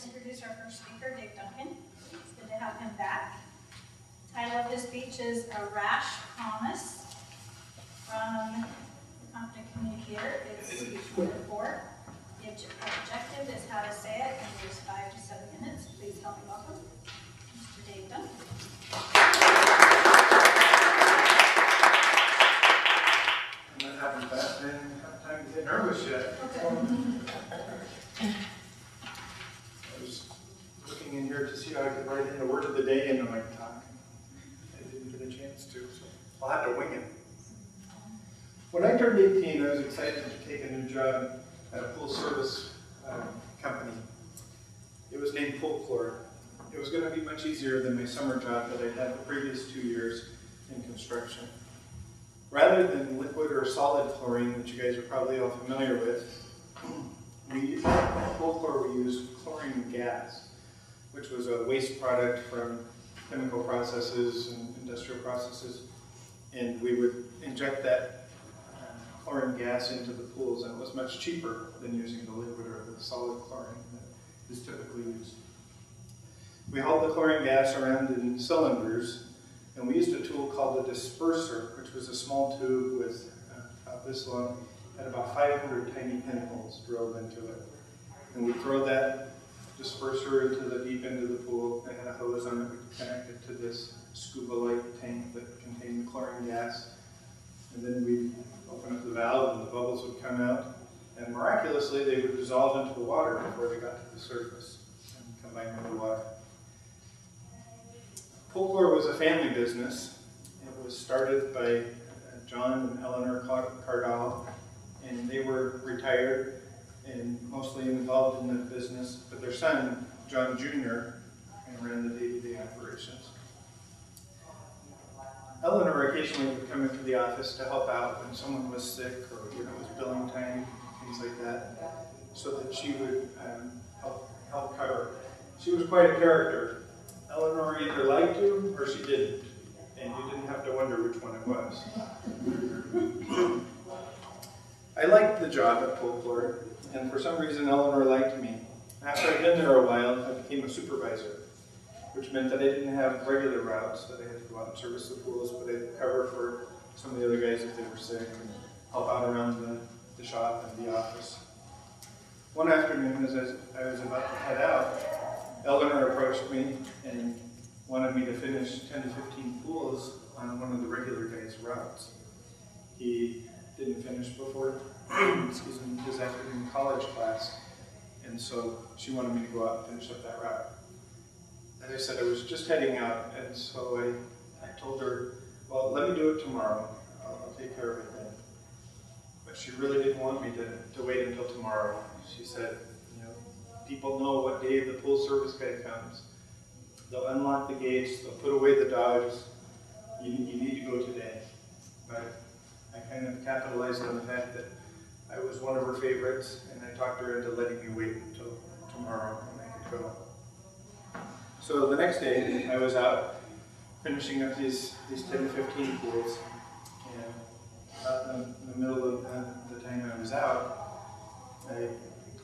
to introduce our first speaker, Dave Duncan. It's good to have him back. The title of his speech is A Rash Promise from the Confident Communicator. It's speech number 4. The objective is how to say it, and there's 5 to 7 minutes. Please help me welcome Mr. Dave Duncan. I'm not having fast and have time to get nervous yet. Okay. I was looking in here to see how I could write in the word of the day into my talk. I didn't get a chance to, so I'll have to wing it. When I turned 18, I was excited to take a new job at a pool service company. It was named Folklore. It was going to be much easier than my summer job that I'd had the previous 2 years in construction. Rather than liquid or solid chlorine, that you guys are probably all familiar with, at Folklore we used chlorine gas, which was a waste product from chemical processes and industrial processes, and we would inject that chlorine gas into the pools, and it was much cheaper than using the liquid or the solid chlorine that is typically used. We hauled the chlorine gas around in cylinders, and we used a tool called a disperser, which was a small tube with about this long, had about 500 tiny pinholes drilled into it. And we throw that disperser into the deep end of the pool. It had a hose on it. We connected to this scuba-like tank that contained the chlorine gas. And then we'd open up the valve and the bubbles would come out. And miraculously, they would dissolve into the water before they got to the surface and combine with the water. Folklore was a family business. It was started by John and Eleanor Cardall, and they were retired and mostly involved in the business, but their son, John Jr., ran the day-to-day operations. Eleanor occasionally would come into the office to help out when someone was sick or it was billing time, things like that, so that she would help cover. She was quite a character. Eleanor either liked you or she didn't, and you didn't have to wonder which one it was. I liked the job at Folklore, and for some reason Eleanor liked me. After I'd been there a while, I became a supervisor, which meant that I didn't have regular routes that I had to go out and service the pools, but I'd cover for some of the other guys if they were sick and help out around the shop and the office. One afternoon, as I was about to head out, Eleanor approached me and wanted me to finish 10 to 15 pools on one of the regular guys' routes. He didn't finish before his afternoon college class, and so she wanted me to go out and finish up that route. As I said, I was just heading out, and so I told her, well, let me do it tomorrow. I'll take care of it then. But she really didn't want me to wait until tomorrow. She said, people know what day the pool service guy comes. They'll unlock the gates, they'll put away the dogs. You need to go today. But I kind of capitalized on the fact that I was one of her favorites, and I talked her into letting me wait until tomorrow when I could go. So the next day, I was out finishing up these 10 to 15 pools, and about in the middle of the time I was out, I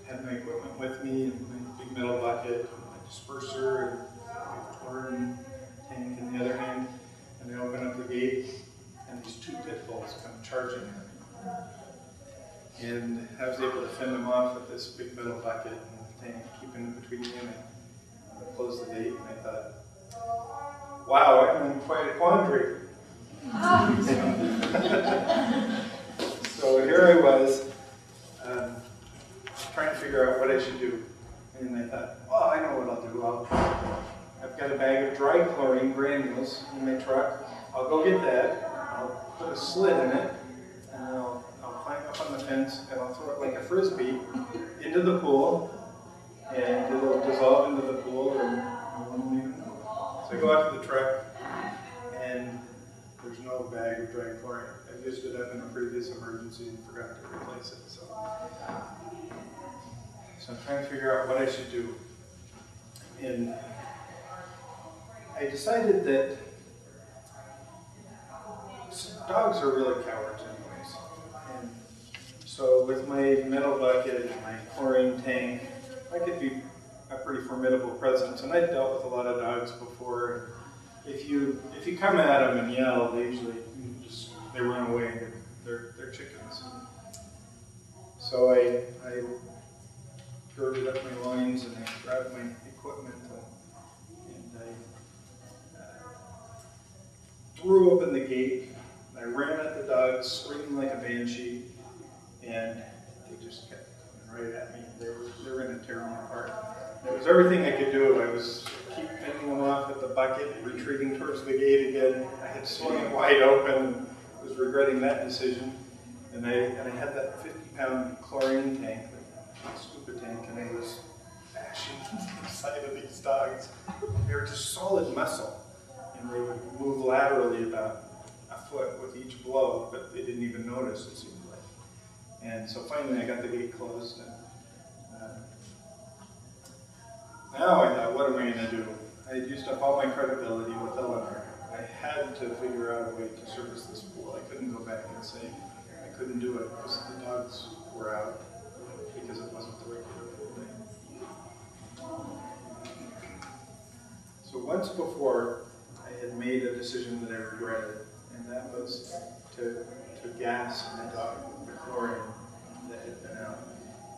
had my equipment with me, and my big metal bucket, and my disperser, and my chlorine tank in the other hand, and I open up the gate, and these 2 pit bulls come charging at me. And I was able to fend them off with this big metal bucket and tank, keeping it between me and I closed the gate, and I thought, wow, I'm in quite a quandary. So here I was, trying to figure out what I should do. And I thought, well, I know what I'll do. I've got a bag of dry chlorine granules in my truck. I'll go get that. I'll put a slit in it, and I'll climb up on the fence, and I'll throw it like a frisbee into the pool, and it'll dissolve into the pool, and I won't even know. So I go out to the truck, and there's no bag of dry chlorine. I used it up in a previous emergency and forgot to replace it. So I'm trying to figure out what I should do. And I decided that dogs are really cowards anyways. And so with my metal bucket and my chlorine tank, I could be a pretty formidable presence. And I've dealt with a lot of dogs before. If you come at them and yell, they usually they run away. They're chickens. So I girded up my loins and I grabbed my equipment and I threw open the gate. I ran at the dogs, screaming like a banshee, and they just kept coming right at me. They were going to tear me apart. It was everything I could do. I was keep fending them off at the bucket, retreating towards the gate again. I had swung it wide open and was regretting that decision. And I had that 50-pound chlorine tank, like scuba tank, and I was bashing the side of these dogs. They were just solid muscle, and they would move laterally about a foot with each blow, but they didn't even notice, it seemed like. And so finally I got the gate closed, and now I thought, what am I going to do? I had used up all my credibility with Eleanor. I had to figure out a way to service this pool. I couldn't go back and say I couldn't do it because the dogs were out, because it wasn't the regular pool day. So once before, I had made a decision that I regretted, and that was to gas my dog with the chlorine that had been out.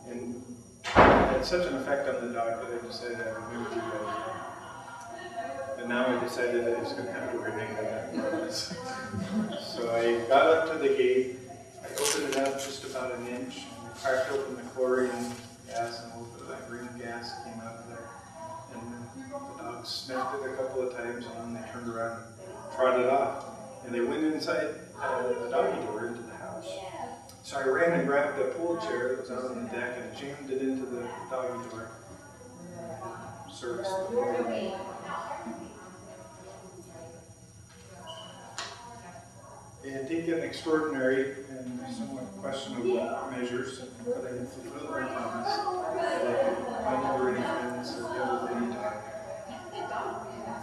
And it had such an effect on the dog that I decided I would never do that again. And now I decided that I was going to have to renege on that promise. So I got up to the gate, I opened it up just about an inch, and I cracked open the chlorine gas, and a little bit of that green gas came out of there. And the dogs sniffed it a couple of times, and then they turned around and trotted off. And they went inside the doggy door into the house. So I ran and grabbed a pool chair that was out on the deck and jammed it into the doggy door. Serviced the pool. It had taken extraordinary and somewhat questionable measures, but I had fulfilled my promise that I could no longer any friends or deal with any dog.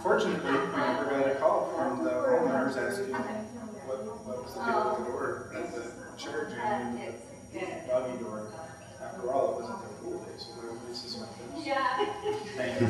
Fortunately, we never got a call from the homeowners asking what was the deal with the door at the chair jammed into the doggy door. After all, it wasn't their pool day, so they were suspected. Yeah. Thank you.